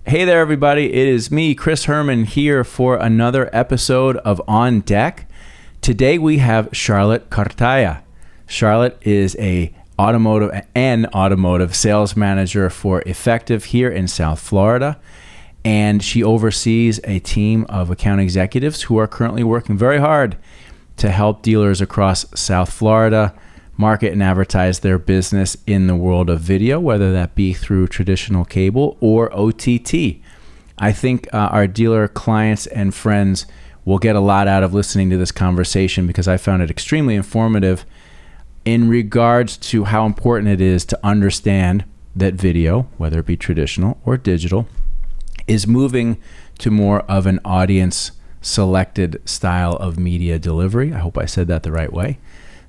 Hey there, everybody. It is me, Chris Herman, here for another episode of On Deck. Today we have Charlotte Cartaya. Charlotte is an automotive sales manager for Effective here in South Florida, and she oversees a team of account executives who are currently working very hard to help dealers across South Florida market and advertise their business in the world of video, whether that be through traditional cable or OTT. I think our dealer clients and friends will get a lot out of listening to this conversation because I found it extremely informative in regards to how important it is to understand that video, whether it be traditional or digital, is moving to more of an audience selected style of media delivery. I hope I said that the right way.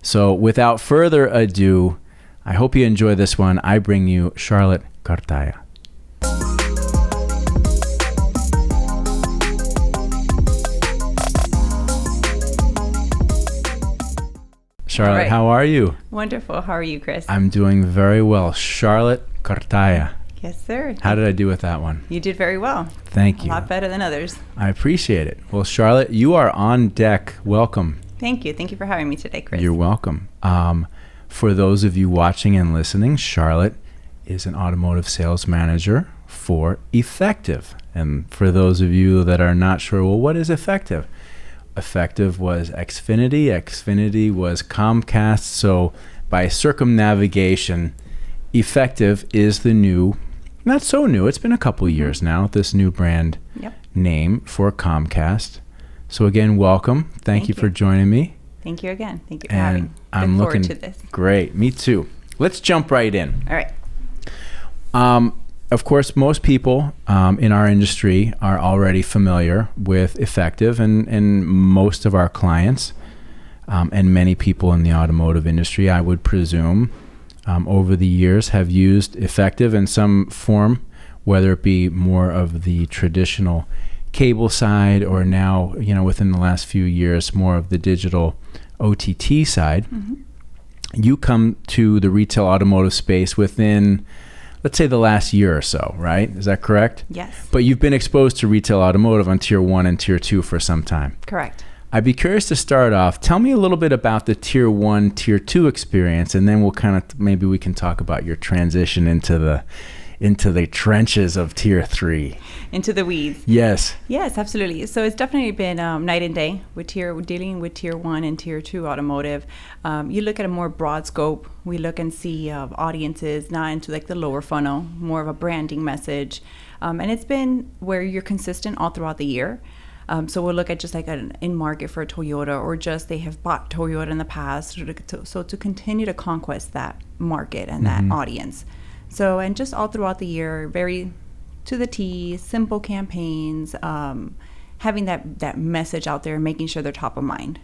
So without further ado, I hope you enjoy this one. I bring you Charlotte Cartaya. Charlotte, right. How are you? Wonderful. How are you, Chris? I'm doing very well. Charlotte Cartaya. Yes, sir. How did I do with that one? You did very well. Thank you. A lot better than others. I appreciate it. Well, Charlotte, you are on deck. Welcome. Thank you. Thank you for having me today, Chris. You're welcome. For those of you watching and listening, Charlotte is an automotive sales manager for Effective. And for those of you that are not sure, well, what is Effective? Effective was Xfinity. Xfinity was Comcast. So by circumnavigation, Effective is the new, not so new, it's been a couple years now, this new brand name for Comcast. So again, welcome. Thank you for joining me. Thank you again. Thank you for having me. I'm Look looking forward to this. Great. Me too. Let's jump right in. All right. Of course, most people in our industry are already familiar with Effective, and most of our clients and many people in the automotive industry, I would presume, over the years have used Effective in some form, whether it be more of the traditional cable side or now, within the last few years, more of the digital OTT side. Mm-hmm. You come to the retail automotive space within, let's say, the last year or so, right? Is that correct? Yes. But you've been exposed to retail automotive on Tier 1 and Tier 2 for some time. Correct. I'd be curious to start off. Tell me a little bit about the Tier 1, Tier 2 experience, and then maybe we can talk about your transition into the trenches of Tier 3. Into the weeds. Yes. Yes, absolutely. So it's definitely been night and day with dealing with Tier 1 and Tier 2 automotive. You look at a more broad scope. We look and see audiences, not into like the lower funnel, more of a branding message. And it's been where you're consistent all throughout the year. So we'll look at just like an in-market for a Toyota, or just they have bought Toyota in the past. So to continue to conquest that market and that audience. So, and just all throughout the year, very to the T, simple campaigns, having that message out there, making sure they're top of mind.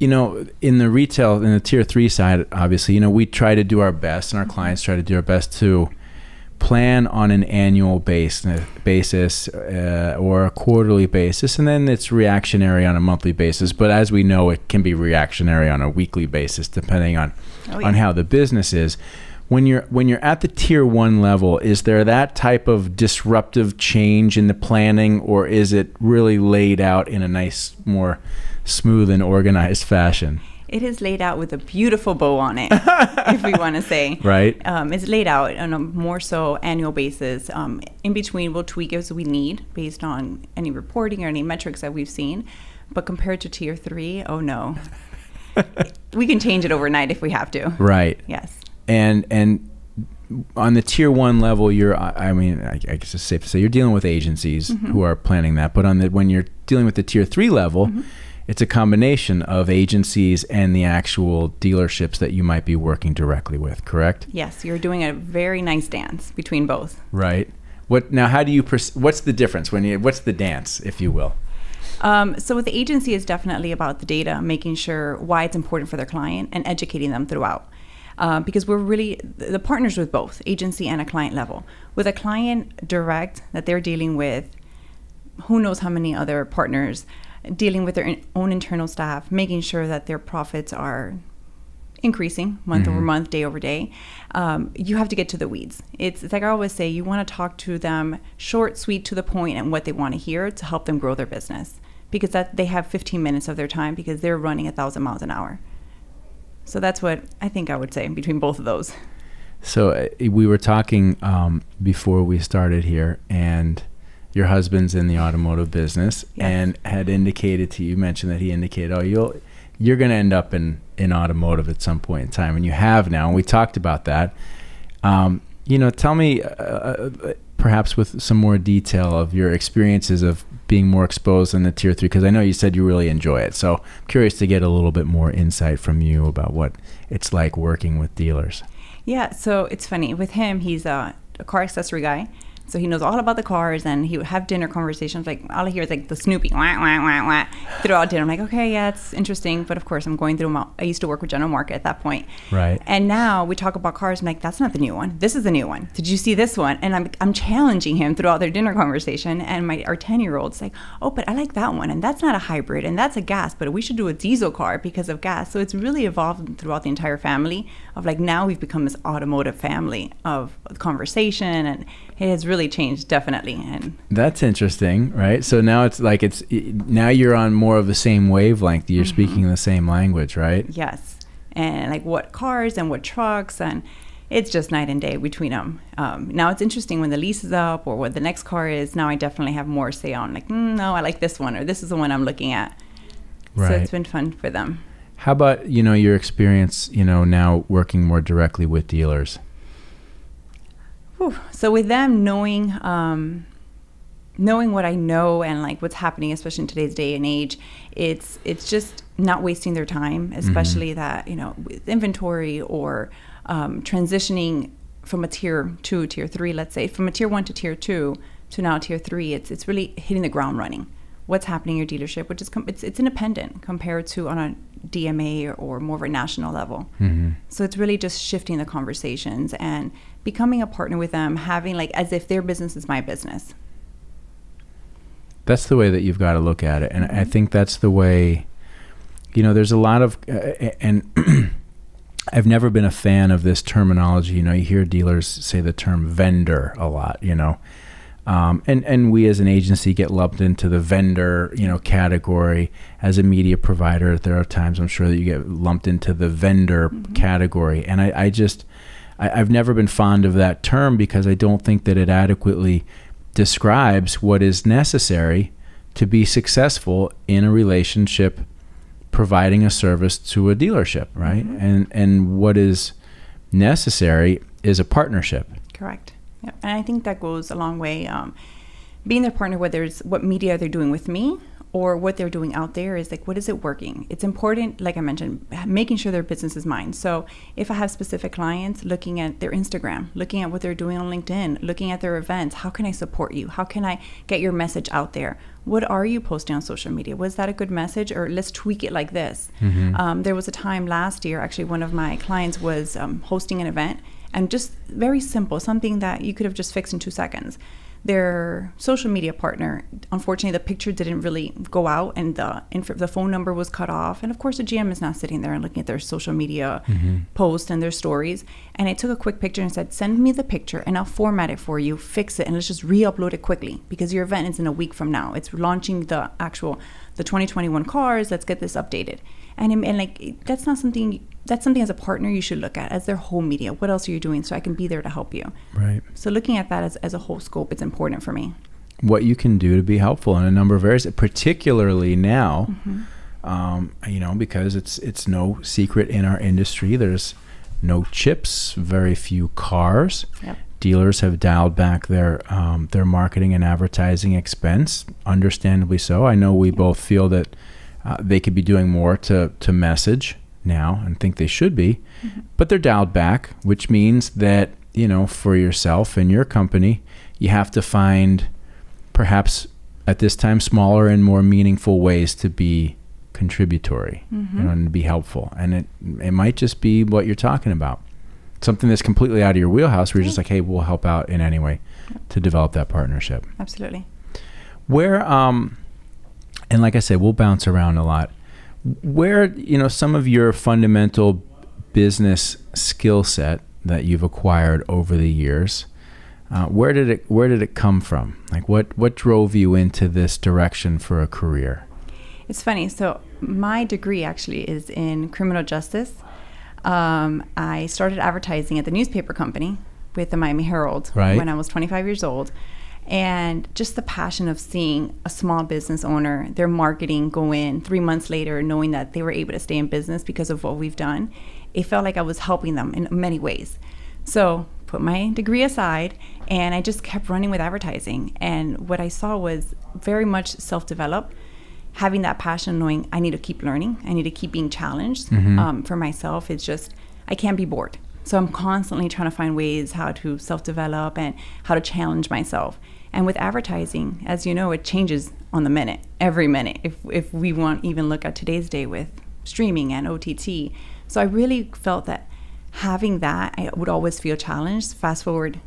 In the retail, in the Tier 3 side, obviously, we try to do our best, and our clients try to do our best to plan on an annual basis or a quarterly basis, and then it's reactionary on a monthly basis. But as we know, it can be reactionary on a weekly basis, depending on how the business is. When you're at the Tier 1 level, is there that type of disruptive change in the planning, or is it really laid out in a nice, more smooth and organized fashion? It is laid out with a beautiful bow on it, if we want to say. Right. It's laid out on a more so annual basis. In between, we'll tweak as we need based on any reporting or any metrics that we've seen. But compared to Tier 3, oh no. We can change it overnight if we have to. Right. Yes. And on the Tier 1 level, I guess it's safe to say you're dealing with agencies who are planning that. But when you're dealing with the Tier 3 level, it's a combination of agencies and the actual dealerships that you might be working directly with, correct? Yes, you're doing a very nice dance between both. Right. How do you what's the difference what's the dance, if you will? So with the agency, it's definitely about the data, making sure why it's important for their client and educating them throughout. Because we're really the partners with both agency and a client level. With a client direct that they're dealing with, who knows how many other partners, dealing with their own internal staff, making sure that their profits are increasing month over month, day over day. You have to get to the weeds. It's like I always say, you want to talk to them short, sweet, to the point, and what they want to hear to help them grow their business. Because that they have 15 minutes of their time because they're running 1,000 miles an hour. So that's what I think I would say between both of those. So we were talking before we started here, and your husband's in the automotive business. Yes. And had indicated to you, mentioned that he indicated, you're going to end up in automotive at some point in time, and you have now. And we talked about that. Tell me perhaps with some more detail of your experiences of being more exposed in the Tier 3, because I know you said you really enjoy it. So I'm curious to get a little bit more insight from you about what it's like working with dealers. Yeah, so it's funny. With him, he's a car accessory guy. So he knows all about the cars, and he would have dinner conversations. Like, all I hear is like the Snoopy, wah, wah, wah, wah, throughout dinner. I'm like, okay, yeah, it's interesting. But of course, I'm going through I used to work with General Market at that point. Right. And now we talk about cars. I'm like, that's not the new one. This is the new one. Did you see this one? And I'm challenging him throughout their dinner conversation. And our 10-year-old's like, oh, but I like that one. And that's not a hybrid. And that's a gas. But we should do a diesel car because of gas. So it's really evolved throughout the entire family of like, now we've become this automotive family of conversation. And it has really changed, definitely. And that's interesting, right? So now it's like now you're on more of the same wavelength. You're speaking the same language, right? Yes. And like what cars and what trucks, and it's just night and day between them. Now it's interesting when the lease is up or what the next car is. Now I definitely have more say on like, no, I like this one, or this is the one I'm looking at. Right. So it's been fun for them. How about, your experience, now working more directly with dealers? So with them knowing what I know and like what's happening, especially in today's day and age, it's just not wasting their time, especially that, with inventory or transitioning from a tier 2, tier 3, let's say, from a tier 1 to tier 2 to now tier 3, it's really hitting the ground running. What's happening in your dealership, which is it's independent compared to on a DMA or more of a national level. So it's really just shifting the conversations and becoming a partner with them, having like as if their business is my business. That's the way that you've got to look at it. And I think that's the way, there's a lot of, and I've never been a fan of this terminology. You hear dealers say the term vendor a lot, and we as an agency get lumped into the vendor, category. As a media provider, there are times I'm sure that you get lumped into the vendor category. And I've never been fond of that term because I don't think that it adequately describes what is necessary to be successful in a relationship providing a service to a dealership, right? And what is necessary is a partnership. Correct. Yeah. And I think that goes a long way. Being their partner, whether it's what media they're doing with me or what they're doing out there, is like, what is it working? It's important, like I mentioned, making sure their business is mine. So if I have specific clients, looking at their Instagram, looking at what they're doing on LinkedIn, looking at their events, how can I support you? How can I get your message out there? What are you posting on social media? Was that a good message? Or let's tweak it like this. There was a time last year, actually, one of my clients was hosting an event, and just very simple, something that you could have just fixed in 2 seconds. Their social media partner, unfortunately, the picture didn't really go out, and the phone number was cut off. And of course, the GM is not sitting there and looking at their social media posts and their stories. And I took a quick picture and said, send me the picture and I'll format it for you, fix it, and let's just re-upload it quickly because your event is in a week from now. It's launching the 2021 cars. Let's get this updated. And like, that's something as a partner you should look at as their whole media. What else are you doing so I can be there to help you? Right. So looking at that as a whole scope, it's important for me. What you can do to be helpful in a number of areas, particularly now, because it's no secret in our industry. There's no chips, very few cars. Yep. Dealers have dialed back their marketing and advertising expense, understandably so. I know we both feel that they could be doing more to message now and think they should be, but they're dialed back, which means that, for yourself and your company, you have to find perhaps at this time smaller and more meaningful ways to be contributory and to be helpful. And it might just be what you're talking about. Something that's completely out of your wheelhouse where you're just like, hey, we'll help out in any way to develop that partnership. Absolutely. Where, and like I said, we'll bounce around a lot. Where, some of your fundamental business skill set that you've acquired over the years, where did it come from? Like what drove you into this direction for a career? It's funny. So my degree actually is in criminal justice. I started advertising at the newspaper company with the Miami Herald when I was 25 years old. And just the passion of seeing a small business owner, their marketing go in 3 months later, knowing that they were able to stay in business because of what we've done, it felt like I was helping them in many ways. So put my degree aside, and I just kept running with advertising. And what I saw was very much self-developed, having that passion, knowing I need to keep learning, I need to keep being challenged. For myself, it's just, I can't be bored. So I'm constantly trying to find ways how to self-develop and how to challenge myself. And with advertising, as you know, it changes on the minute, every minute, if we want even look at today's day with streaming and OTT. So I really felt that having that, I would always feel challenged. Fast forward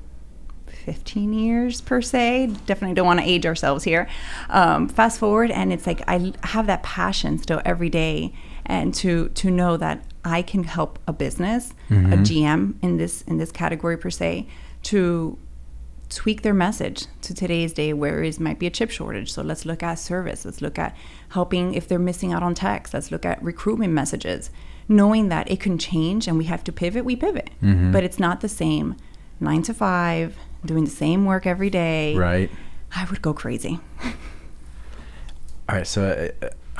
15 years per se, definitely don't want to age ourselves here. Fast forward, and it's like I have that passion still every day, and to know that I can help a business, a GM in this category per se, to tweak their message to today's day where it might be a chip shortage. So let's look at service. Let's look at helping if they're missing out on text. Let's look at recruitment messages. Knowing that it can change and we have to pivot, we pivot. But it's not the same 9 to 5, doing the same work every day. Right. I would go crazy. All right, so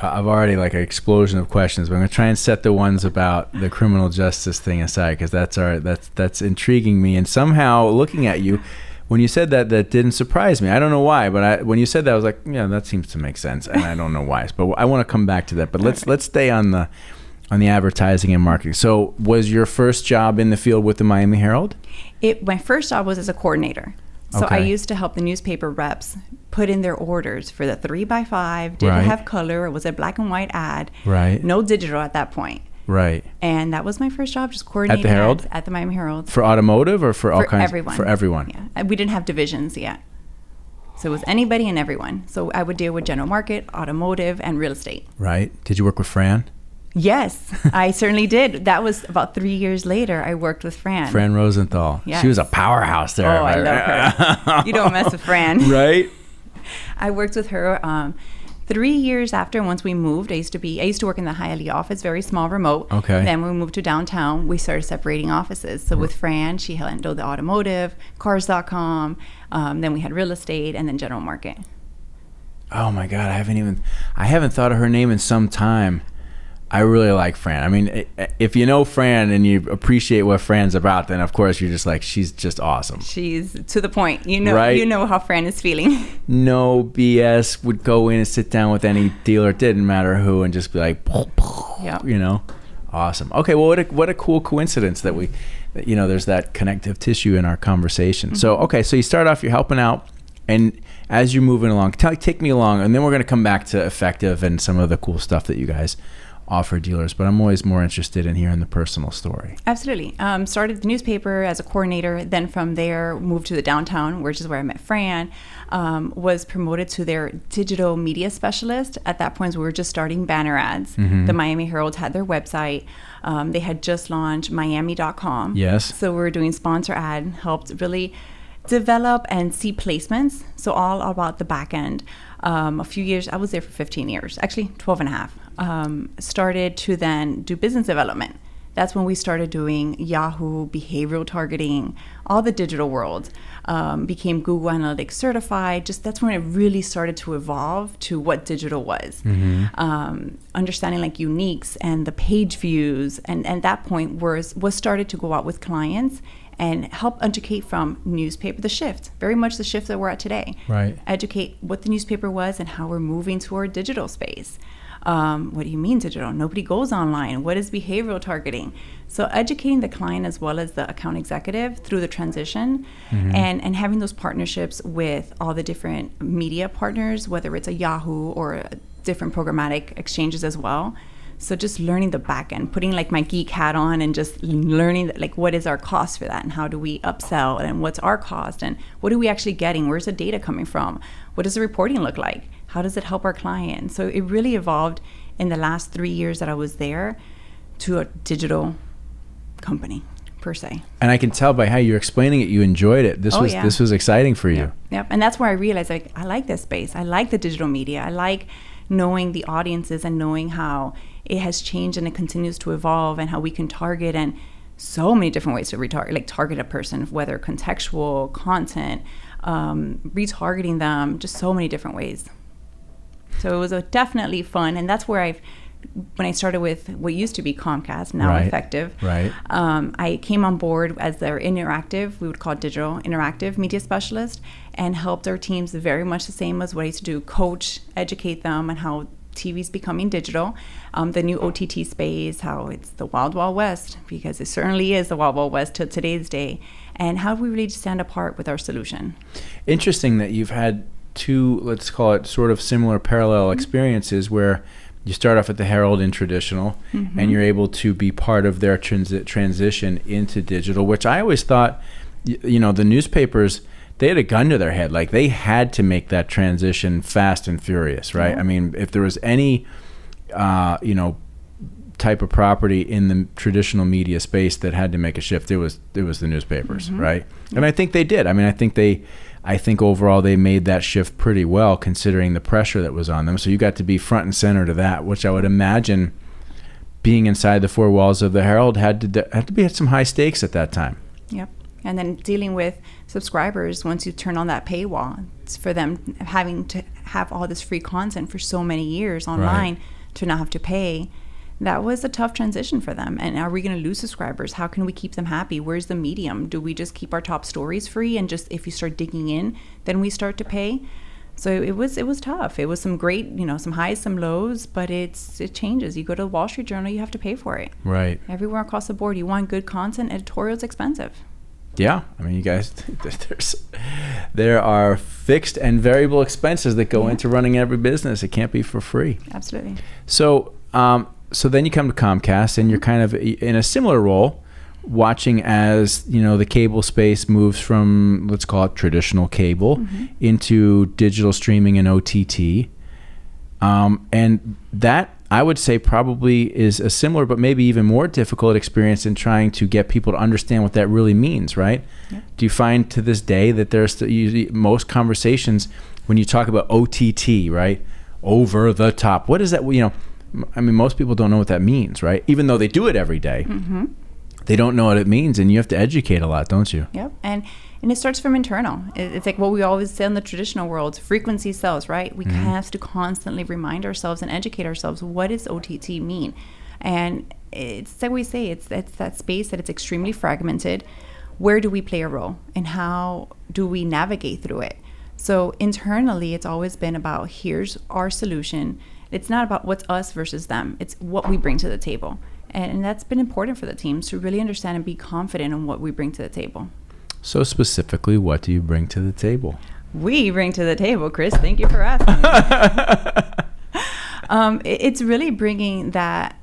I've already like an explosion of questions, but I'm going to try and set the ones about the criminal justice thing aside, because that's intriguing me. And somehow looking at you, when you said that didn't surprise me. I don't know why, but when you said that, I was like, yeah, that seems to make sense, and I don't know why. But I want to come back to that. But let's stay on the advertising and marketing. So was your first job in the field with the Miami Herald? My first job was as a coordinator. So I used to help the newspaper reps put in their orders for the 3x5, didn't have color, it was a black and white ad, no digital at that point. Right. And that was my first job, just coordinating at the Herald? At the Miami Herald. For automotive or for all kinds? Everyone. For everyone. Yeah. We didn't have divisions yet. So it was anybody and everyone. So I would deal with general market, automotive, and real estate. Right. Did you work with Fran? Yes, I certainly did. That was about 3 years later. I worked with Fran. Fran Rosenthal. Yes. She was a powerhouse there. Oh, I love her. You don't mess with Fran. Right. I worked with her 3 years after. Once we moved, I used to work in the Hialeah office, very small, remote. Okay. Then when we moved to downtown, we started separating offices. So with Fran, she handled the automotive, cars.com. Then we had real estate, and then general market. Oh my God, I haven't thought of her name in some time. I really like Fran. I mean, if you know Fran and you appreciate what Fran's about, then of course you're just like, she's just awesome. She's to the point. You know, right? You know how Fran is feeling. No BS. Would go in and sit down with any dealer, didn't matter who, and just be like, yep. You know, awesome. Okay, well, what a cool coincidence that there's that connective tissue in our conversation. So you start off, you're helping out, and as you're moving along, take me along, and then we're going to come back to effective and some of the cool stuff that you guys offer dealers, but I'm always more interested in hearing the personal story. Absolutely. Started the newspaper as a coordinator, then from there moved to the downtown, which is where I met Fran, was promoted to their digital media specialist. At that point, we were just starting banner ads. The Miami Herald had their website. They had just launched Miami.com. Yes. So we were doing sponsor ad, helped really develop and see placements. So all about the back end. A few years, I was there for 15 years, actually 12 and a half. Started to then do business development. That's when we started doing Yahoo, behavioral targeting, all the digital world. Became Google Analytics certified. That's when it really started to evolve to what digital was. Understanding like uniques and the page views, and at that point was started to go out with clients and help educate from newspaper, the shift, very much the shift that we're at today. Right. Educate what the newspaper was and how we're moving toward digital space. What do you mean digital? Nobody goes online. What is behavioral targeting? So educating the client as well as the account executive through the transition and having those partnerships with all the different media partners, whether it's a Yahoo or different programmatic exchanges as well. So just learning the back end, putting like my geek hat on and just learning that, like, what is our cost for that and how do we upsell and what's our cost and what are we actually getting? Where's the data coming from? What does the reporting look like? How does it help our client? So it really evolved in the last 3 years that I was there to a digital company per se. And I can tell by how you're explaining it, you enjoyed it. This was exciting for you. Yep. And that's where I realized, like, I like this space. I like the digital media. I like knowing the audiences and knowing how it has changed and it continues to evolve, and how we can target, and so many different ways to target a person, whether contextual content, retargeting them, just so many different ways. So it was definitely fun. And that's where when I started with what used to be Comcast, now Effective, I came on board as their interactive, we would call it digital interactive media specialist, and helped our teams very much the same as what I used to do, coach, educate them on how TV's becoming digital, the new OTT space, how it's the wild, wild west, because it certainly is the wild, wild west to today's day, and how do we really stand apart with our solution. Interesting that you've had two, let's call it sort of similar parallel experiences, where you start off at the Herald in traditional, and you're able to be part of their transition into digital, which I always thought, the newspapers, they had a gun to their head. Like, they had to make that transition fast and furious, right? I mean, if there was any, type of property in the traditional media space that had to make a shift, it was the newspapers, right? And I think they did. I mean, I think overall they made that shift pretty well, considering the pressure that was on them. So you got to be front and center to that, which I would imagine, being inside the four walls of the Herald, had to be at some high stakes at that time. Yep. And then dealing with subscribers, once you turn on that paywall, it's for them having to have all this free content for so many years online to not have to pay. That was a tough transition for them. And are we going to lose subscribers? How can we keep them happy? Where's the medium? Do we just keep our top stories free, and just if you start digging in, then we start to pay? So it was tough. It was some great, some highs, some lows, but it changes. You go to the Wall Street Journal, you have to pay for it. Right. Everywhere across the board, you want good content. Editorial's expensive. Yeah, I mean, you guys, there are fixed and variable expenses that go into running every business. It can't be for free. Absolutely. So then you come to Comcast, and you're kind of in a similar role, watching as the cable space moves from, let's call it traditional cable, into digital streaming and OTT, and that, I would say, probably is a similar but maybe even more difficult experience in trying to get people to understand what that really means, right? Yep. Do you find to this day that there's usually most conversations when you talk about OTT, right? Over the top. What is that? I mean, most people don't know what that means, right? Even though they do it every day. They don't know what it means, and you have to educate a lot, don't you? Yep. And it starts from internal. It's like what we always say in the traditional world, frequency sells, right? We have to constantly remind ourselves and educate ourselves, what does OTT mean? And it's like we say, it's that space that it's extremely fragmented. Where do we play a role, and how do we navigate through it? So internally, it's always been about, here's our solution. It's not about what's us versus them. It's what we bring to the table. And that's been important for the teams to really understand and be confident in what we bring to the table. So specifically, what do you bring to the table? We bring to the table, Chris. Thank you for asking. It's really bringing that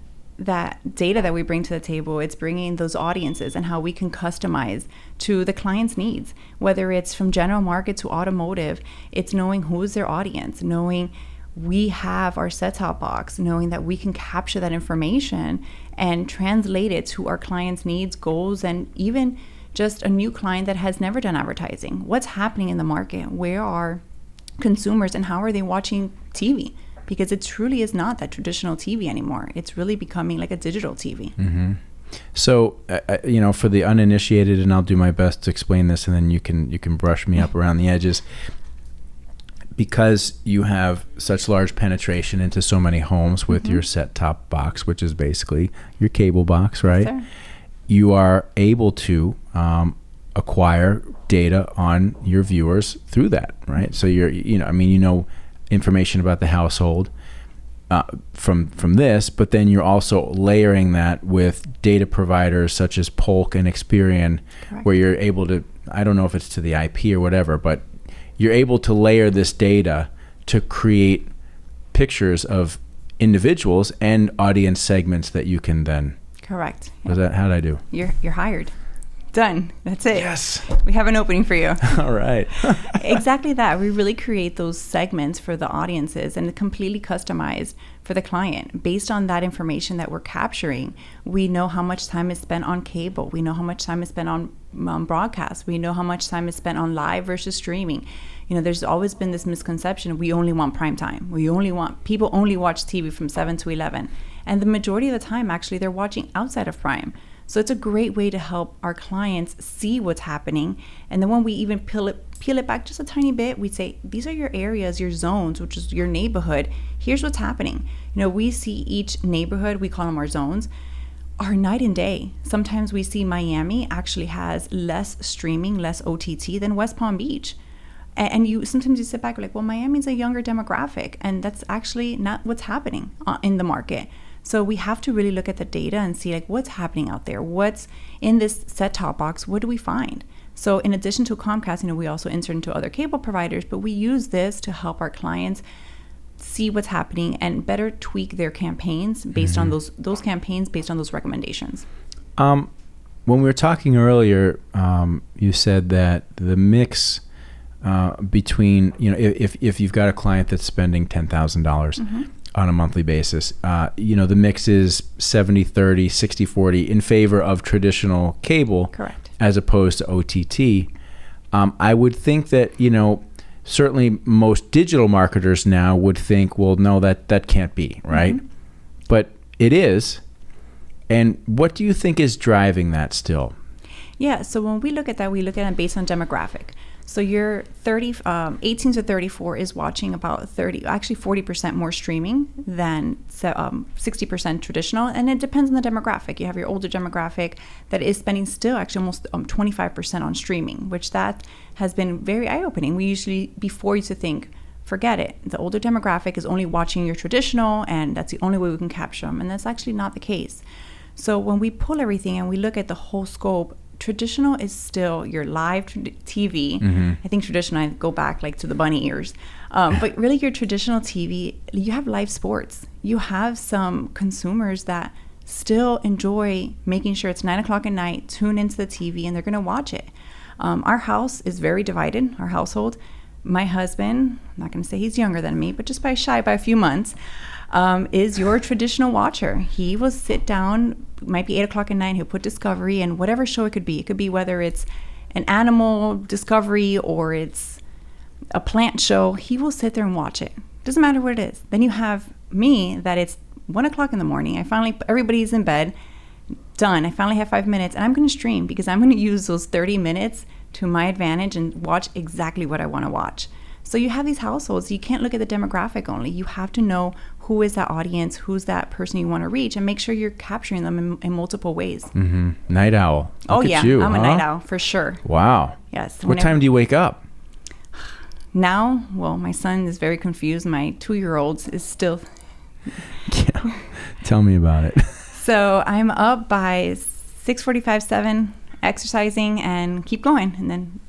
data that we bring to the table. It's bringing those audiences and how we can customize to the client's needs, whether it's from general market to automotive. It's knowing who's their audience, knowing we have our set-top box, knowing that we can capture that information and translate it to our clients' needs, goals, and even just a new client that has never done advertising. What's happening in the market? Where are consumers, and how are they watching TV? Because it truly is not that traditional TV anymore. It's really becoming like a digital TV. So, for the uninitiated, and I'll do my best to explain this, and then you can brush me up around the edges. Because you have such large penetration into so many homes with your set-top box, which is basically your cable box, right? Yes, sir. You are able to acquire data on your viewers through that, right? So information about the household from this, but then you're also layering that with data providers such as Polk and Experian, where you're able to, I don't know if it's to the IP or whatever, but you're able to layer this data to create pictures of individuals and audience segments that you can then. Correct. Was that, how'd I do? You're hired. Done. That's it. Yes. We have an opening for you. All right. Exactly that. We really create those segments for the audiences and completely customized for the client. Based on that information that we're capturing, we know how much time is spent on cable. We know how much time is spent on broadcast. We know how much time is spent on live versus streaming. There's always been this misconception. We only want prime time. People only watch TV from 7 to 11. And the majority of the time, actually, they're watching outside of prime. So it's a great way to help our clients see what's happening. And then when we even peel it back just a tiny bit, we say, these are your areas, your zones, which is your neighborhood. Here's what's happening. We see each neighborhood, we call them our zones, are night and day. Sometimes we see Miami actually has less streaming, less OTT than West Palm Beach. And sometimes you sit back, like, well, Miami's a younger demographic, and that's actually not what's happening in the market. So we have to really look at the data and see, like, what's happening out there? What's in this set-top box? What do we find? So in addition to Comcast, we also insert into other cable providers, but we use this to help our clients see what's happening and better tweak their campaigns based on those campaigns, based on those recommendations. When we were talking earlier, you said that the mix between, if you've got a client that's spending $10,000 on a monthly basis, the mix is 70-30, 60-40 in favor of traditional cable. Correct. As opposed to OTT. I would think that, certainly most digital marketers now would think, well, no, that can't be, right? But it is. And what do you think is driving that still? Yeah, so when we look at that, we look at it based on demographic. So your 18 to 34 is watching about 40% more streaming than 60% traditional. And it depends on the demographic. You have your older demographic that is spending still actually almost 25% on streaming, which that has been very eye-opening. We usually, before, used to think, forget it. The older demographic is only watching your traditional, and that's the only way we can capture them. And that's actually not the case. So when we pull everything and we look at the whole scope, traditional is still your live TV. I think traditional, I go back like to the bunny ears. But really your traditional TV, you have live sports. You have some consumers that still enjoy making sure it's 9 o'clock at night, tune into the TV, and they're going to watch it. Our house is very divided, our household. My husband, I'm not going to say he's younger than me, but just by a few months, is your traditional watcher. He will sit down, might be 8 o'clock at night, he'll put Discovery, and whatever show it could be. It could be whether it's an animal discovery or it's a plant show. He will sit there and watch it. Doesn't matter what it is. Then you have me, that it's 1 o'clock in the morning. Everybody's in bed, done. I finally have 5 minutes, and I'm going to stream because I'm going to use those 30 minutes to my advantage and watch exactly what I want to watch. So you have these households. You can't look at the demographic only. You have to know who is that audience, who's that person you want to reach, and make sure you're capturing them in multiple ways. Night owl. Look at you, I'm a night owl for sure. Wow. Yes. What time do you wake up? Now, well, my son is very confused. My 2-year-old is still... Yeah. Tell me about it. So I'm up by 6:45, 7, exercising and keep going. And then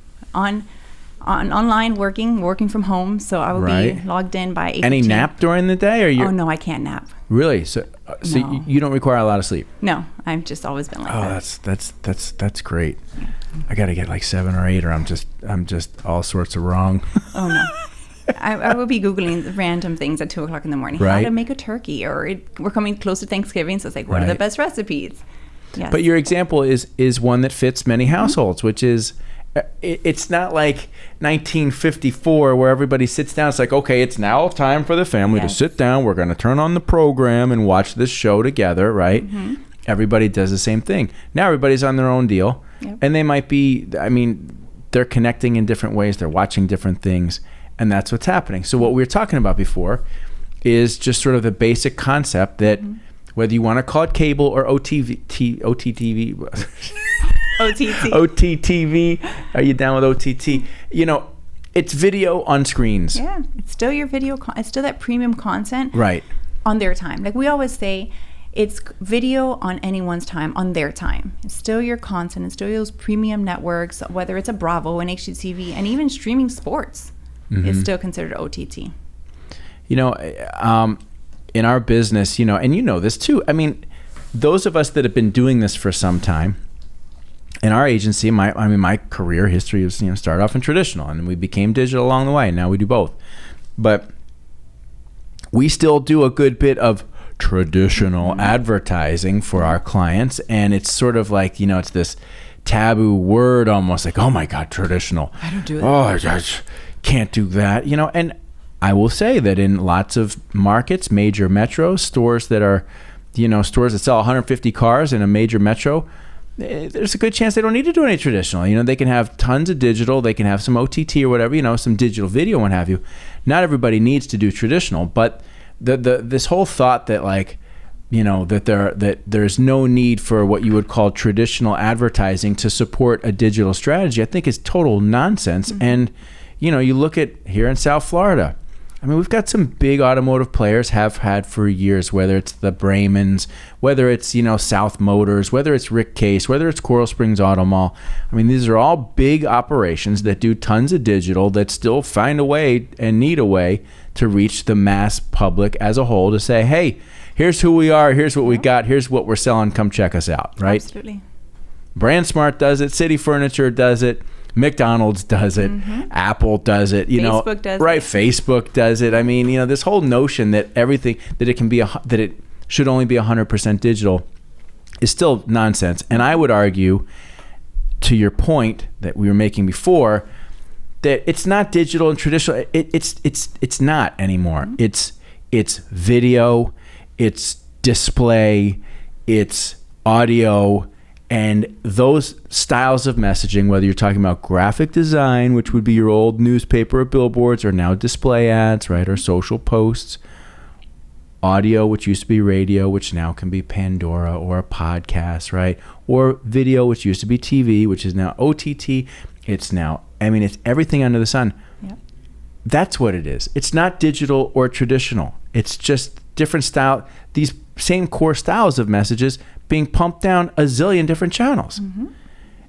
online working from home. So I will be logged in by 8:15. Any nap during the day? Or Oh, no, I can't nap. Really? So No. you don't require a lot of sleep? No, I've just always been like that. Oh, that's great. I got to get like 7 or 8 or I'm just all sorts of wrong. Oh, no. I will be Googling random things at 2 o'clock in the morning. Right. How to make a turkey, we're coming close to Thanksgiving, so it's like, what are the best recipes? Yes. But your example is one that fits many households, which is, it's not like 1954 where everybody sits down. It's like, okay, it's now time for the family to sit down. We're going to turn on the program and watch this show together, right? Everybody does the same thing. Now everybody's on their own deal. Yep. And they might be, they're connecting in different ways. They're watching different things. And that's what's happening. So what we were talking about before is just sort of the basic concept that whether you want to call it cable or OTTV, OTTV, are you down with OTT? It's video on screens. Yeah, it's still your video. It's still that premium content. Right. On their time. Like we always say, it's video on anyone's time, on their time. It's still your content. It's still those premium networks, whether it's a Bravo, an HGTV, and even streaming sports. It's still considered OTT. In our business, and this too. Those of us that have been doing this for some time, in our agency, my career history was, started off in traditional, and we became digital along the way. Now we do both. But we still do a good bit of traditional advertising for our clients, and it's sort of like, it's this taboo word, almost like, oh my God, traditional. I don't do that. Oh, I just can't do that. And I will say that in lots of markets, major metros, stores that sell 150 cars in a major metro, there's a good chance they don't need to do any traditional. They can have tons of digital, they can have some OTT or whatever, some digital video and what have you. Not everybody needs to do traditional, but this whole thought that that there's no need for what you would call traditional advertising to support a digital strategy, I think is total nonsense. Mm-hmm. And you look at here in South Florida, we've got some big automotive players, have had for years, whether it's the Brahmans, whether it's, South Motors, whether it's Rick Case, whether it's Coral Springs Auto Mall. These are all big operations that do tons of digital, that still find a way and need a way to reach the mass public as a whole, to say, hey, here's who we are, here's what we got, here's what we're selling, come check us out, right? Absolutely. BrandSmart does it, City Furniture does it, McDonald's does it, Apple does it, Facebook does right? it. Facebook does it. This whole notion that everything, that it can be, that it should only be 100% digital is still nonsense. And I would argue, to your point that we were making before, that it's not digital and traditional. It's not anymore. It's video, it's display, it's audio. And those styles of messaging, whether you're talking about graphic design, which would be your old newspaper or billboards, or now display ads, right, or social posts, audio, which used to be radio, which now can be Pandora or a podcast, right, or video, which used to be TV, which is now OTT. It's now, it's everything under the sun. Yep. That's what it is. It's not digital or traditional. It's just different style, these same core styles of messages being pumped down a zillion different channels. Mm-hmm.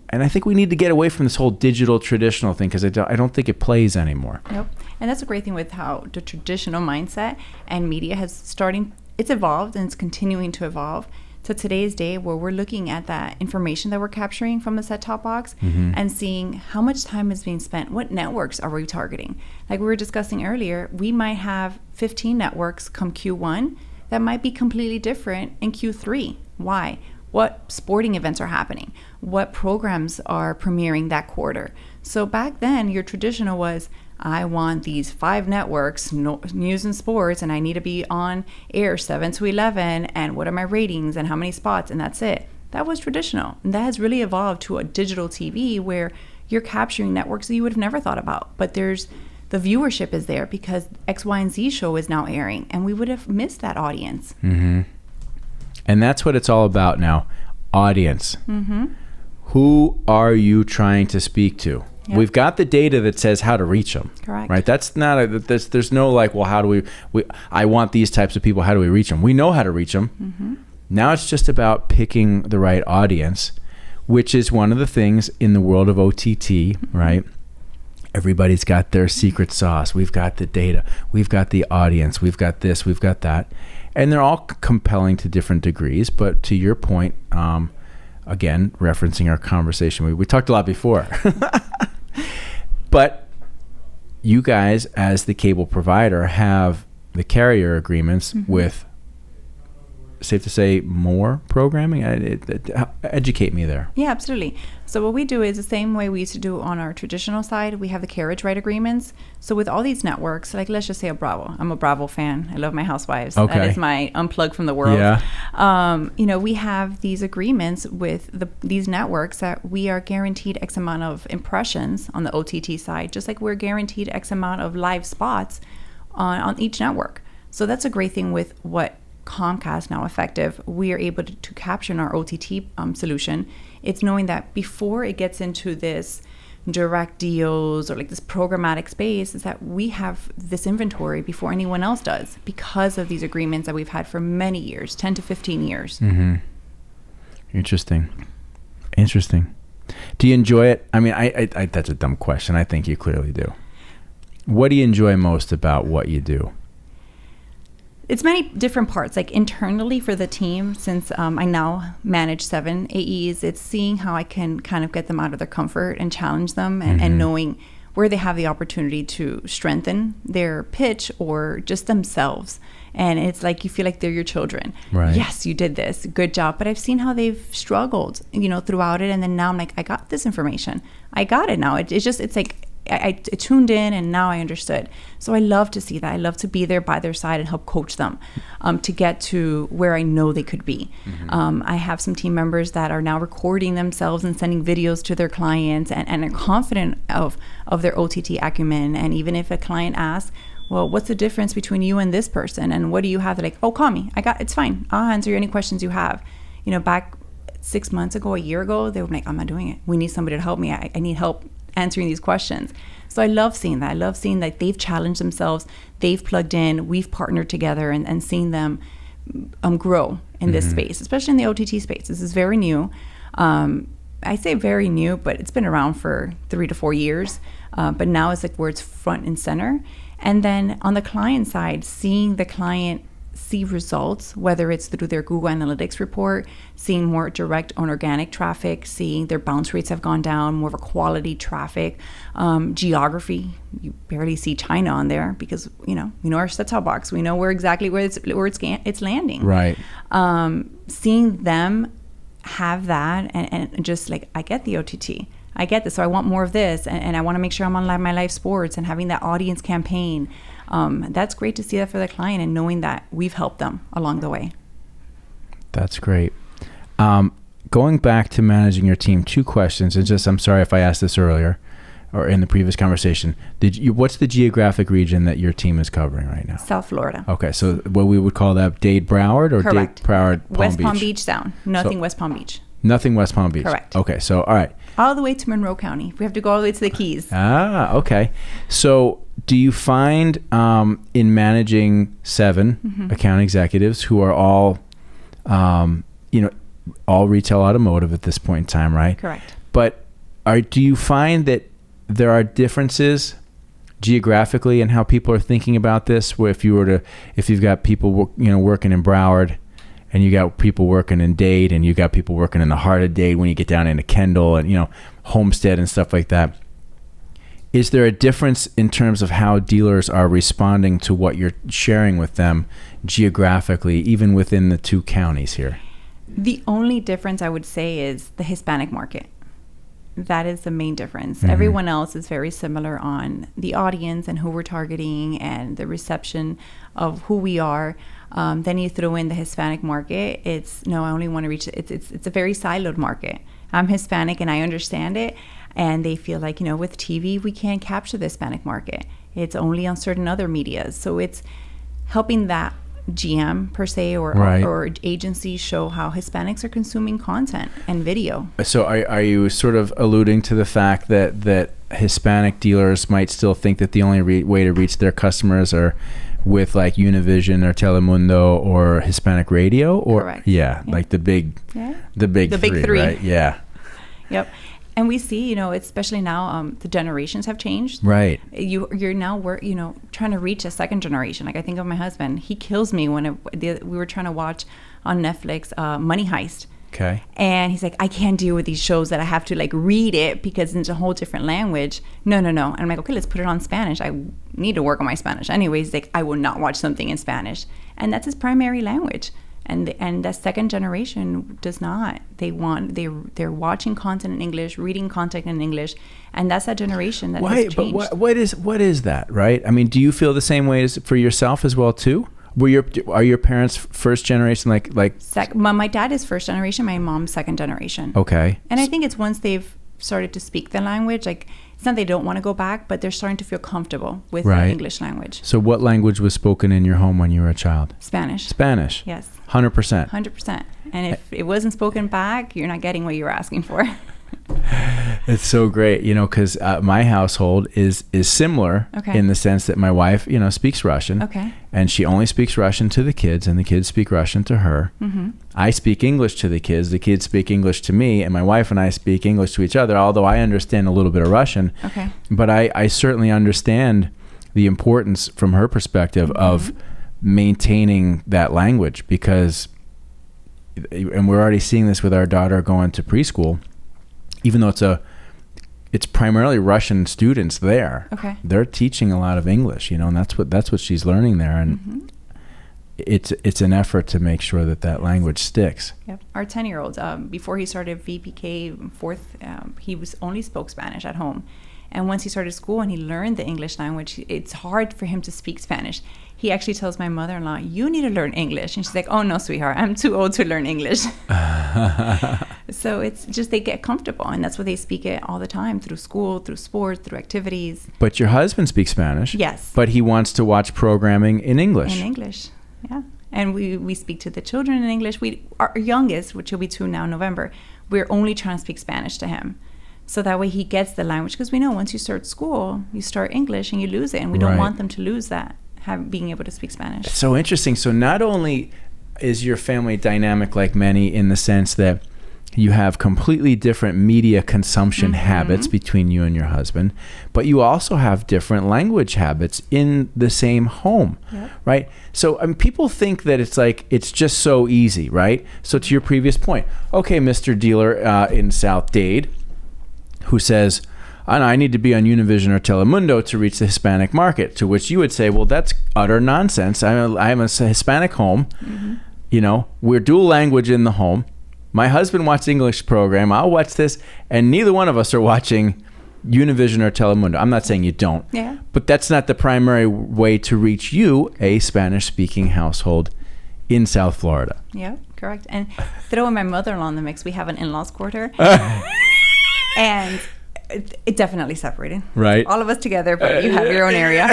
And I think we need to get away from this whole digital traditional thing, because I don't think it plays anymore. Nope. And that's a great thing with how the traditional mindset and media it's evolved, and it's continuing to evolve to today's day, where we're looking at that information that we're capturing from the set-top box and seeing how much time is being spent. What networks are we targeting? Like we were discussing earlier, we might have 15 networks come Q1 that might be completely different in Q3. Why? What sporting events are happening? What programs are premiering that quarter? So back then, your traditional was, I want these 5 networks, news and sports, and I need to be on air 7 to 11, and what are my ratings and how many spots, and that's it. That was traditional. And that has really evolved to a digital TV where you're capturing networks that you would have never thought about. But the viewership is there because X, Y, and Z show is now airing, and we would have missed that audience. Mm-hmm. And that's what it's all about now, audience. Mm-hmm. Who are you trying to speak to? Yep. We've got the data that says how to reach them. Correct. Right? That's not there's no like, well, how do we I want these types of people, how do we reach them? We know how to reach them. Mm-hmm. Now it's just about picking the right audience, which is one of the things in the world of OTT, right? Everybody's got their secret sauce. We've got the data. We've got the audience. We've got this. We've got that. And they're all compelling to different degrees. But to your point, again, referencing our conversation, we talked a lot before. But you guys, as the cable provider, have the carrier agreements with, safe to say, more programming? Educate me there. Yeah, absolutely. So what we do is the same way we used to do on our traditional side. We have the carriage right agreements. So with all these networks, like let's just say a Bravo. I'm a Bravo fan. I love my Housewives. Okay. That is my unplug from the world. Yeah. We have these agreements with these networks that we are guaranteed X amount of impressions on the OTT side, just like we're guaranteed X amount of live spots on each network. So that's a great thing with what Comcast, now effective, we are able to capture in our OTT solution. It's knowing that before it gets into this direct deals or like this programmatic space, is that we have this inventory before anyone else does because of these agreements that we've had for many years, 10 to 15 years. Mm-hmm. Interesting. Do you enjoy it? I mean, I that's a dumb question. I think you clearly do. What do you enjoy most about what you do? It's many different parts. Like internally for the team, since I now manage 7 AEs, it's seeing how I can kind of get them out of their comfort and challenge them, and knowing where they have the opportunity to strengthen their pitch or just themselves. And it's like you feel like they're your children. Right. Yes, you did this. Good job. But I've seen how they've struggled, throughout it. And then now I'm like, I got this information. I got it now. It's like I tuned in and now I understood. So I love to see that. I love to be there by their side and help coach them to get to where I know they could be. I have some team members that are now recording themselves and sending videos to their clients and are confident of their OTT acumen. And even if a client asks, well, what's the difference between you and this person? And what do you have? They're like, oh, call me. It's fine. I'll answer any questions you have. Back 6 months ago, a year ago, they were like, I'm not doing it. We need somebody to help me. I need help answering these questions. So I love seeing that. I love seeing that they've challenged themselves. They've plugged in. We've partnered together and seeing them grow in this space, especially in the OTT space. This is very new. I say very new, but it's been around for 3 to 4 years. But now it's like where it's front and center. And then on the client side, seeing the client see results, whether it's through their Google Analytics report, seeing more direct on organic traffic, seeing their bounce rates have gone down, more of a quality traffic, geography. You barely see China on there because, we know our set-top box. We know where it's landing. Right. Seeing them have that and just like, I get the OTT. I get this, so I want more of this, and I want to make sure I'm on my live sports and having that audience campaign. That's great to see that for the client and knowing that we've helped them along the way. That's great. Going back to managing your team, 2 questions. And I'm sorry if I asked this earlier or in the previous conversation. What's the geographic region that your team is covering right now? South Florida. Okay, so what we would call that Dade Broward or Correct. Dade Broward Palm West Beach? Palm Beach down. Nothing West Palm Beach. Nothing West Palm Beach. Correct. Okay, so all right. All the way to Monroe County. We have to go all the way to the Keys. Okay. So do you find in managing 7 account executives who are all, all retail automotive at this point in time, right? Correct. But do you find that there are differences geographically in how people are thinking about this? Where if you've got people working in Broward, and you got people working in Dade, and you got people working in the heart of Dade when you get down into Kendall and Homestead and stuff like that. Is there a difference in terms of how dealers are responding to what you're sharing with them geographically, even within the 2 counties here? The only difference I would say is the Hispanic market. That is the main difference. Everyone else is very similar on the audience and who we're targeting and the reception of who we are. Then you throw in the Hispanic market. I only want to reach it's a very siloed market. I'm Hispanic and I understand it, and they feel like with TV we can't capture the Hispanic market. It's only on certain other medias. So it's helping that GM per se or agency show how Hispanics are consuming content and video. So are you sort of alluding to the fact that Hispanic dealers might still think that the only way to reach their customers are with like Univision or Telemundo or Hispanic radio? Or correct. Yeah, like the big three, right? Yeah. Yep. And we see, especially now, the generations have changed. Right. You're now trying to reach a second generation. Like I think of my husband. He kills me when we were trying to watch on Netflix Money Heist. Okay. And he's like, I can't deal with these shows that I have to like read it because it's a whole different language. No. And I'm like, okay, let's put it on Spanish. I need to work on my Spanish. Anyways, he's like, I will not watch something in Spanish. And that's his primary language. And that second generation does not. They're watching content in English, reading content in English, and that's that generation that has changed. But what is that, right? I mean, do you feel the same way as for yourself as well too? Are your parents first generation like? My dad is first generation. My mom's second generation. Okay. And I think it's once they've started to speak the language, like it's not they don't want to go back, but they're starting to feel comfortable with the English language. So what language was spoken in your home when you were a child? Spanish. Yes. 100%. 100%. And if it wasn't spoken back, you're not getting what you were asking for. It's so great, because my household is similar in the sense that my wife, speaks Russian. Okay. And she only speaks Russian to the kids, and the kids speak Russian to her. Mm-hmm. I speak English to the kids speak English to me, and my wife and I speak English to each other, although I understand a little bit of Russian. Okay. But I certainly understand the importance from her perspective of maintaining that language, because, and we're already seeing this with our daughter going to preschool, even though it's primarily Russian students there. Okay. They're teaching a lot of English, and that's what she's learning there, and it's an effort to make sure that language sticks. Yep. Our 10-year-old, before he started VPK fourth, he only spoke Spanish at home. And once he started school and he learned the English language, it's hard for him to speak Spanish. He actually tells my mother-in-law, "You need to learn English." And she's like, "Oh, no, sweetheart, I'm too old to learn English." So it's just they get comfortable, and that's why they speak it all the time, through school, through sports, through activities. But your husband speaks Spanish. Yes. But he wants to watch programming in English. In English, yeah. And we speak to the children in English. Our youngest, which will be 2 now in November, we're only trying to speak Spanish to him. So that way he gets the language, because we know once you start school, you start English and you lose it. And we don't want them to lose that, being able to speak Spanish. It's so interesting. So not only is your family dynamic like many in the sense that you have completely different media consumption habits between you and your husband, but you also have different language habits in the same home, right? So people think that it's just so easy, right? So to your previous point, okay, Mr. Dealer in South Dade, who says, I need to be on Univision or Telemundo to reach the Hispanic market, to which you would say, well, that's utter nonsense. I'm a Hispanic home. We're dual language in the home. My husband watches English program. I'll watch this. And neither one of us are watching Univision or Telemundo. I'm not saying you don't. Yeah. But that's not the primary way to reach you, a Spanish-speaking household in South Florida. Yeah, correct. And throw in my mother-in-law in the mix. We have an in-laws quarter. And it definitely separated. Right. All of us together, but you have your own area.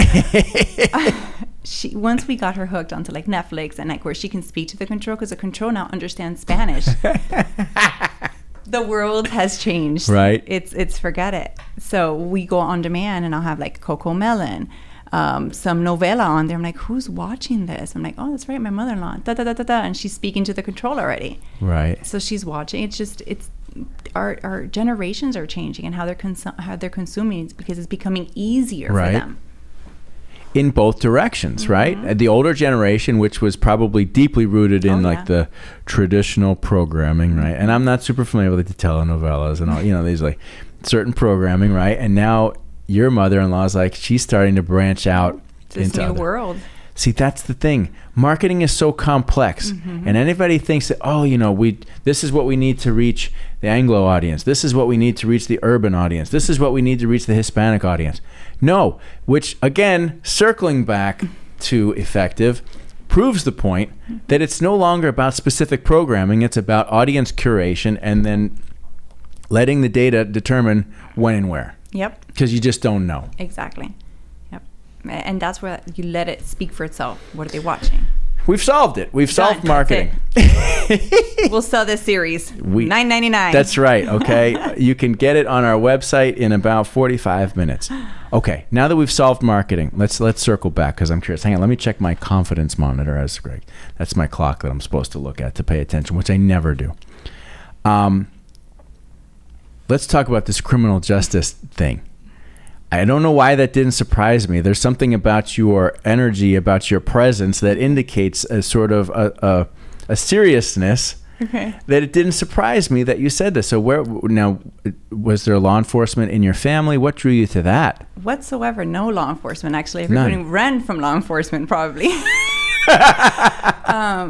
Once we got her hooked onto like Netflix and like where she can speak to the control, because the control now understands Spanish. The world has changed. Right. It's forget it. So we go on demand, and I'll have like Coco Melon, some novela on there. I'm like, who's watching this? I'm like, oh, that's right, my mother-in-law. Da da da da da, and she's speaking to the control already. Right. So she's watching. It's our generations are changing, and how they're consuming, because it's becoming easier for them. In both directions, right? The older generation, which was probably deeply rooted in the traditional programming, right? And I'm not super familiar with the telenovelas and all, these like certain programming, right? And now your mother-in-law is like, she's starting to branch out into this new world. See, that's the thing. Marketing is so complex, and anybody thinks that, this is what we need to reach the Anglo audience. This is what we need to reach the urban audience. This is what we need to reach the Hispanic audience. No, which again, circling back to effective, proves the point that it's no longer about specific programming. It's about audience curation, and then letting the data determine when and where. Yep. Because you just don't know. Exactly. Yep. And that's where you let it speak for itself. What are they watching? We've solved it. We've solved marketing. We'll sell this series. $9.99. That's right. Okay. You can get it on our website in about 45 minutes. Okay. Now that we've solved marketing, let's circle back, because I'm curious. Hang on. Let me check my confidence monitor, as Greg. That's my clock that I'm supposed to look at to pay attention, which I never do. Let's talk about this criminal justice thing. I don't know why that didn't surprise me. There's something about your energy, about your presence, that indicates a sort of a seriousness that it didn't surprise me that you said this. So was there law enforcement in your family? What drew you to that? Whatsoever. No law enforcement, actually. Everybody ran from law enforcement, probably.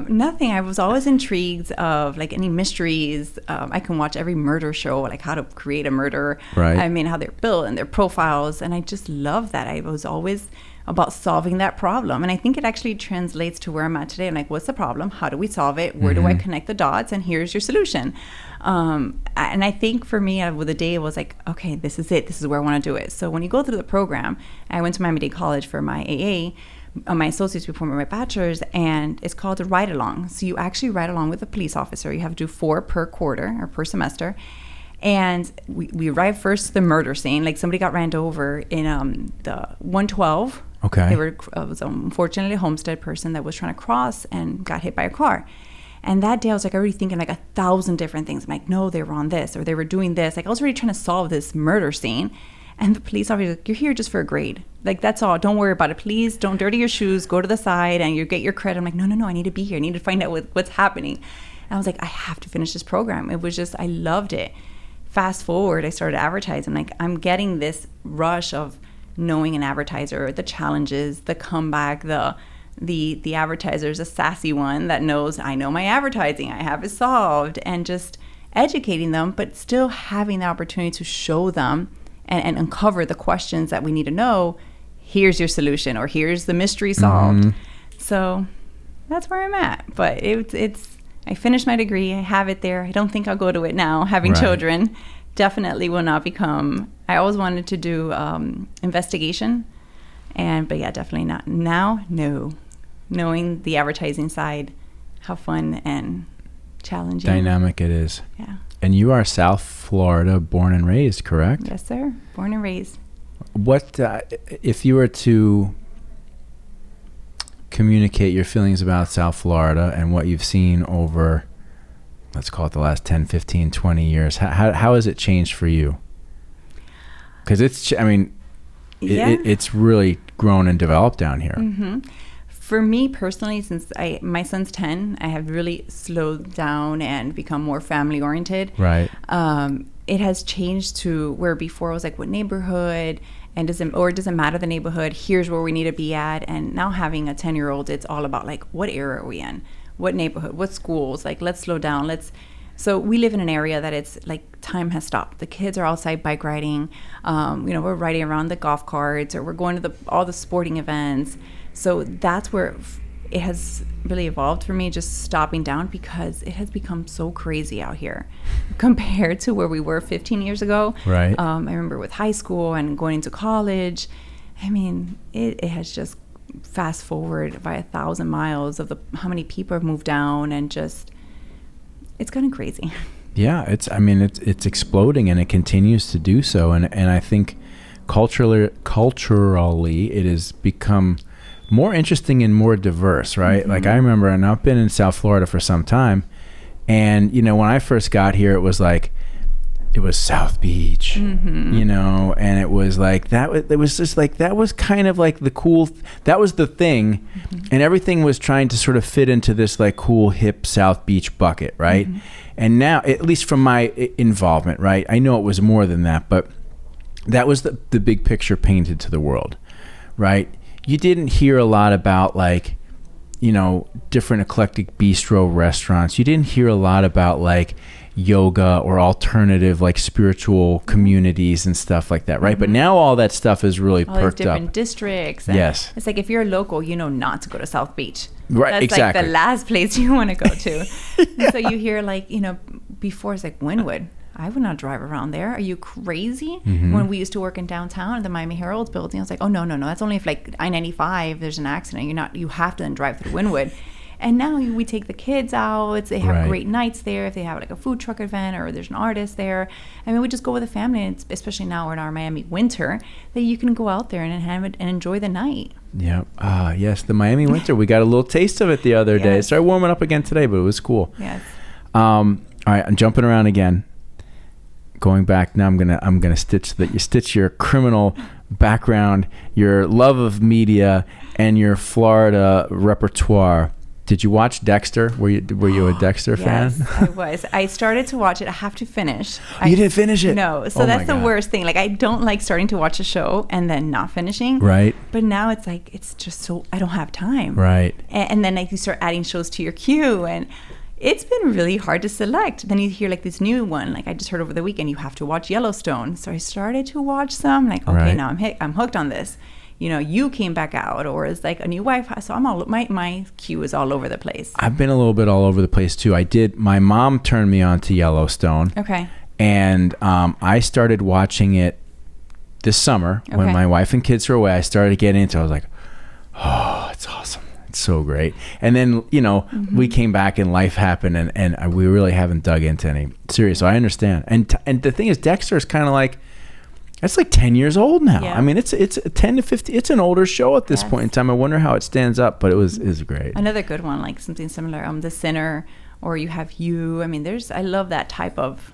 Nothing. I was always intrigued of like any mysteries. I can watch every murder show, like how to create a murder. Right. I mean, how they're built and their profiles. And I just love that. I was always about solving that problem. And I think it actually translates to where I'm at today. I'm like, what's the problem? How do we solve it? Where do I connect the dots? And here's your solution. And I think for me, with the day, it was like, okay, this is it. This is where I want to do it. So when you go through the program, I went to Miami-Dade College for my AA, my associate's before my bachelor's, and it's called a ride along. So you actually ride along with a police officer. You have to do 4 per quarter or per semester. And we arrived first to the murder scene. Like somebody got ran over in the 112. Okay. It was unfortunately a Homestead person that was trying to cross and got hit by a car. And that day I was like already thinking like 1,000 different things. I'm like, no, they were on this or they were doing this. Like I was already trying to solve this murder scene. And the police officer was like, you're here just for a grade. Like, that's all. Don't worry about it. Please don't dirty your shoes. Go to the side and you get your credit. I'm like, no, I need to be here. I need to find out what's happening. And I was like, I have to finish this program. It was just, I loved it. Fast forward, I started advertising. Like, I'm getting this rush of knowing an advertiser, the challenges, the comeback, the advertiser's a sassy one that knows, I know my advertising, I have it solved, and just educating them, but still having the opportunity to show them and uncover the questions that we need to know. Here's your solution, or here's the mystery solved. So that's where I'm at. But it's I finished my degree. I have it there. I don't think I'll go to it now. Having children definitely will not become. I always wanted to do investigation, but yeah, definitely not now. No, knowing the advertising side, how fun and challenging, dynamic it is. Yeah. And you are South Florida born and raised, correct? Yes, sir. Born and raised. What if you were to communicate your feelings about South Florida and what you've seen over, let's call it the last 10, 15, 20 years, how has it changed for you? Because it's really grown and developed down here. Mm-hmm. For me personally, since my son's 10, I have really slowed down and become more family oriented. Right. It has changed to where before it was like, what neighborhood, and it doesn't matter the neighborhood, here's where we need to be at. And now having a 10-year-old, it's all about like, what area are we in? What neighborhood? What schools? Like, let's slow down. So we live in an area that it's like time has stopped. The kids are outside bike riding. We're riding around the golf carts, or we're going to all the sporting events. So that's where it has really evolved for me, just stopping down, because it has become so crazy out here compared to where we were 15 years ago. Right. I remember with high school and going into college. I mean, it has just fast forward by 1,000 miles of how many people have moved down, and just, it's kind of crazy. Yeah, it's exploding, and it continues to do so. And I think culturally it has become more interesting and more diverse, right? Mm-hmm. Like I remember, and I've been in South Florida for some time, and when I first got here, it was South Beach, and it was like that. It was just like, that was kind of like the cool. That was the thing, and everything was trying to sort of fit into this like cool hip South Beach bucket, right? And now, at least from my involvement, right, I know it was more than that, but that was the big picture painted to the world, right? You didn't hear a lot about like, different eclectic bistro restaurants. You didn't hear a lot about like yoga or alternative like spiritual communities and stuff like that, right? But now all that stuff is really all perked these different up. Districts. Yes. It's like, if you're a local, not to go to South Beach. Right, That's exactly. like the last place you want to go to. And so you hear like, before it's like Wynwood. I would not drive around there. Are you crazy? When we used to work in downtown at the Miami Herald building, I was like, oh, no. That's only if like I-95, there's an accident. You have to then drive through Wynwood. And now we take the kids out. They have great nights there. If they have like a food truck event, or there's an artist there. I mean, we just go with the family, and especially now in our Miami winter, that you can go out there and have it and enjoy the night. Yeah. Yes, the Miami winter. We got a little taste of it the other day. It started warming up again today, but it was cool. Yes. All right, I'm jumping around again. Going back now, I'm gonna stitch your criminal background, your love of media, and your Florida repertoire. Did you watch Dexter? Were you a Dexter fan? Yes, I was. I started to watch it. I have to finish. You didn't finish it? No. So that's the worst thing. Like, I don't like starting to watch a show and then not finishing. Right. But now it's like, it's just so, I don't have time. Right. And then like you start adding shows to your queue, and it's been really hard to select. Then you hear like this new one, like I just heard over the weekend, you have to watch Yellowstone. So I started to watch some, like, okay, now I'm hooked on this. You came back out, or it's like a new wife. So I'm my queue is all over the place. I've been a little bit all over the place too. My mom turned me on to Yellowstone. Okay. And I started watching it this summer when my wife and kids were away. I started getting into it. I was like, oh, it's awesome. So great. And then we came back and life happened, and we really haven't dug into any serious. So I understand. And the thing is, Dexter is kind of like, it's like 10 years old now. I mean, it's 10 to 15. It's an older show at this point in time. I wonder how it stands up, but it was great. Another good one, like something similar, The Sinner, or you have You. I mean, I love that type of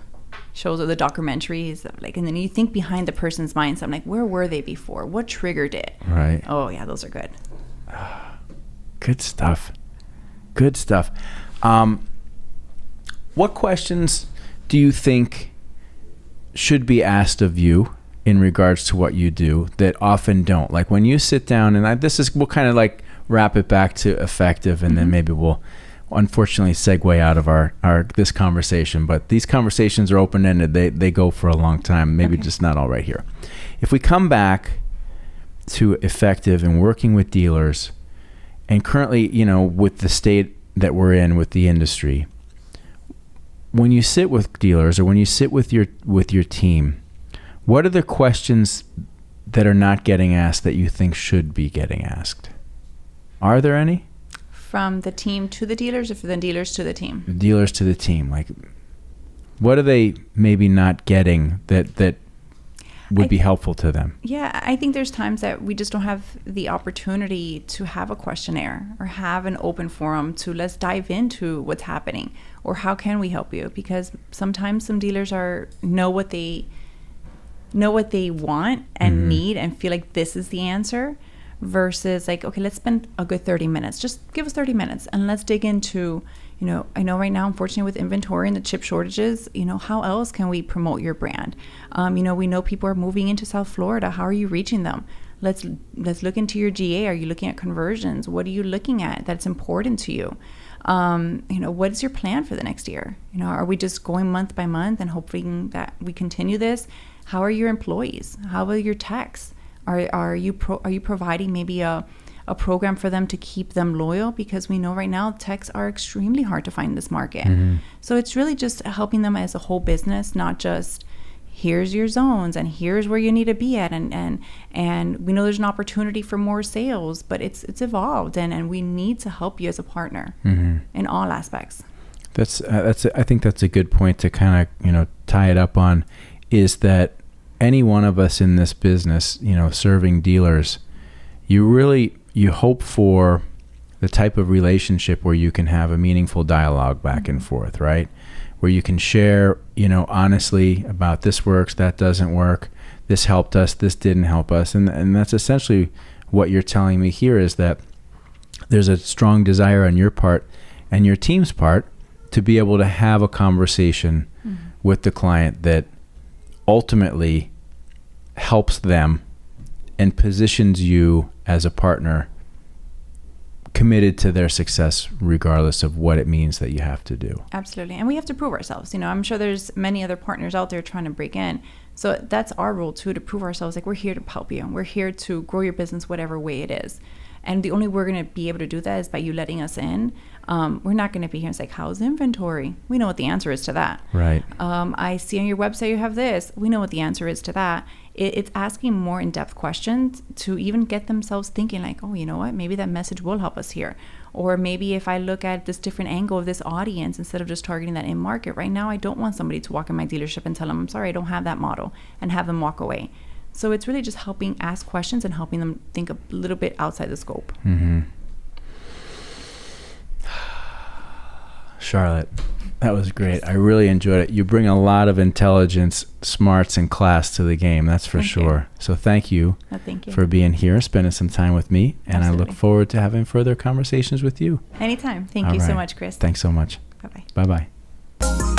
shows or the documentaries, like, and then you think behind the person's mindset. I'm like, where were they before? What triggered it? Right. Oh yeah, those are good. Good stuff. Good stuff. What questions do you think should be asked of you in regards to what you do that often don't? Like when you sit down, and we'll kind of like wrap it back to effective, and then maybe we'll unfortunately segue out of our this conversation. But these conversations are open-ended. They go for a long time, maybe just not all right here. If we come back to effective and working with dealers, and currently, with the state that we're in with the industry, when you sit with dealers or when you sit with your team, what are the questions that are not getting asked that you think should be getting asked? Are there any? From the team to the dealers, or from the dealers to the team? The dealers to the team. Like, what are they maybe not getting that would be helpful to them? Yeah, I think there's times that we just don't have the opportunity to have a questionnaire or have an open forum to let's dive into what's happening or how can we help you, because sometimes some dealers know what they want and need and feel like this is the answer, versus like, okay, let's spend a good 30 minutes. Just give us 30 minutes and let's dig into, I know right now, unfortunately, with inventory and the chip shortages, how else can we promote your brand? We know people are moving into South Florida. How are you reaching them? Let's look into your GA. Are you looking at conversions? What are you looking at that's important to you? What is your plan for the next year? Are we just going month by month and hoping that we continue this? How are your employees? How are your techs? Are you providing maybe a program for them to keep them loyal? Because we know right now techs are extremely hard to find in this market. So it's really just helping them as a whole business, not just here's your zones and here's where you need to be at, and we know there's an opportunity for more sales, but it's evolved, and we need to help you as a partner in all aspects. I think that's a good point to kind of tie it up on, is that any one of us in this business, serving dealers, you hope for the type of relationship where you can have a meaningful dialogue back and forth, right? Where you can share, honestly about this works, that doesn't work, this helped us, this didn't help us. And that's essentially what you're telling me here, is that there's a strong desire on your part and your team's part to be able to have a conversation with the client that ultimately helps them and positions you as a partner committed to their success, regardless of what it means that you have to do. Absolutely. And we have to prove ourselves. I'm sure there's many other partners out there trying to break in. So that's our role too, to prove ourselves. Like, we're here to help you. We're here to grow your business whatever way it is. And the only way we're going to be able to do that is by you letting us in. We're not going to be here and say, how's inventory? We know what the answer is to that. Right. I see on your website you have this. We know what the answer is to that. It's asking more in-depth questions to even get themselves thinking like, oh, you know what? Maybe that message will help us here. Or maybe if I look at this different angle of this audience, instead of just targeting that in market, right now I don't want somebody to walk in my dealership and tell them, I'm sorry, I don't have that model, and have them walk away. So it's really just helping ask questions and helping them think a little bit outside the scope. Charlotte, that was great. I really enjoyed it. You bring a lot of intelligence, smarts, and class to the game, that's for sure. So thank you, for being here, spending some time with me, and I look forward to having further conversations with you. Anytime. Thank you so much, Chris. Thanks so much. Bye-bye. Bye-bye.